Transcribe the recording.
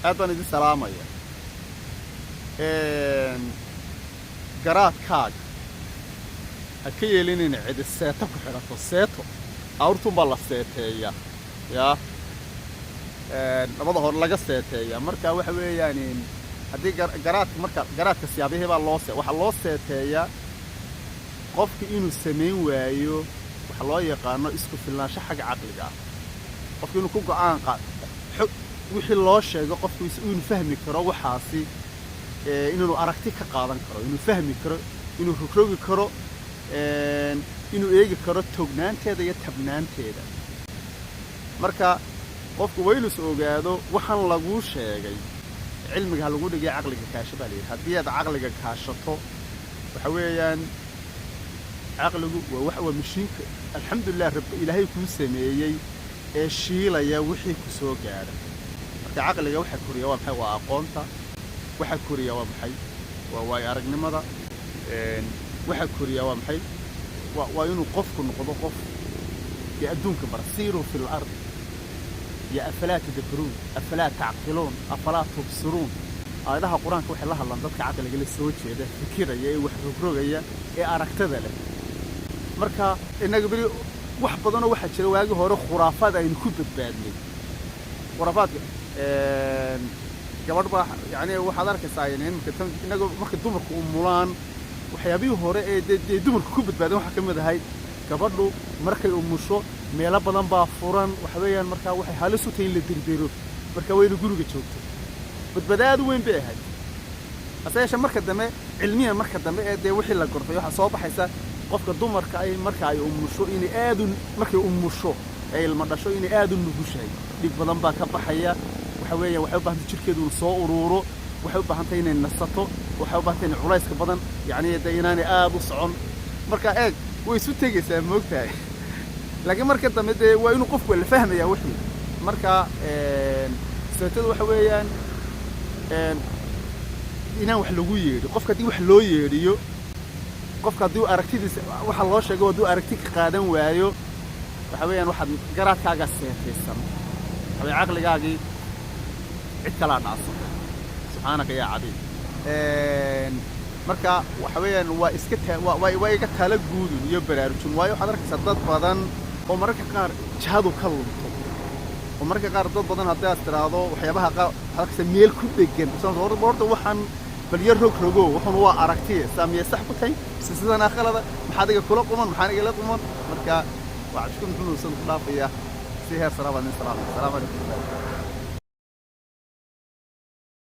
أدنى دي سلامة قرات كاج أكيد لين عد السيتة كحرة السيتة أورتم بالله السيتة يا لبضه هور لقى السيتة مركا وحوي يعني هدي قرات مركا قرات السيابيه باللوسة وحلوسة يا قف إنه سمين وياه وحلا يقارنه إسكو في الله شحق عقلك قف إنه كوكو قاد wixii loo sheego qofku inuu fahmi karo waxaasi inuu aragti ka qaadan karo inuu fahmi karo inuu rogrogi karo inuu eegi karo tognaanteeda iyo tabnaanteeda marka qofku waynu soo ogaado waxan lagu sheegay cilmiga lagu dhigay aqliga kaashaba leeyahay hadii aad aqliga kaashato waxa weeyaan aqligu waa wax waa mishiinka alxamdulillah rabbi ilaahay ku sameeyay ee shiilaya wixii ku soo gaaray عقلك وحى كوريا ومحي وأقونتا وحى كوريا ومحي وواي أرجنمدا وحى كوريا ومحي وينو قفك نقضوا قف يأدونك برسيروا في الأرض يا أفلا تدبرون أفلا تعقلون أفلا تبصرون هذا القرآن كوحي الله الله ضدك عقلك اللي سويتش هذا فكرة يا وحى كروجا يا أركت ذلك مركا إنك بري واحد بدنا واحد شلو واجه هو خرافات إن كتب بعدني خرافات gabadh baa yani waxa aad arkaysaa inagu marka dumarku umulaan waxyaabihii hore ee dumarku ku badbaadeen waxa kamid ahay gabadhu markay umusho meelo badan baa furan waxa weeyaan marka waxay halis u tahay in la dirdiro marka waynu guriga joogto badbaadaad weyn bay ahayd asaasha marka dambe cilmiyan marka dambe ee wixii la gortay waxa soo baxaysa qofka dumarka ay marka ay umusho in aad markay umusho ay ilma dhasho in aad u nugushay dhig badan baa ka baxaya waxay u baahan jirkeedu soo ururo waxay u baahan tahay inay nasato waxay u baahan tahay culayska badan yani inaan aad u socon marka eeg way isu tagaysaa moogtahay laakiin marka dambe waa inuu qofku la fahmaya wixii marka sababtadu waxa weeyaan inaan wax lagu yeedho qofka hadii wax loo yeedhiyo qofka hadii aragtidiisa waxa loo sheego hadii aragti ka qaadan waayo waxa weeyaan waxaad garaadkaaga seetaysan waxa aqligaagii cid kala dhacsan subhanaka ya cadiid marka waxa weeyaan waa iska waa iga tala guud iyo baraarujin waayo waxa arkaysaa dad badan oo mararka qaar jahadu ka lunto oo mararka qaar dad badan haddii aad tiraahdo waxyaabaha qaar halka meel ku dhegan sababtoo waxaan bal yar rogrogo waxaan waa aragtiye saamiye sax ku tahay sidana khalada maxaa adiga kula quman maxaa iga la quman marka وعشكم كلهم سنة خلافية سيها سلام عليكم.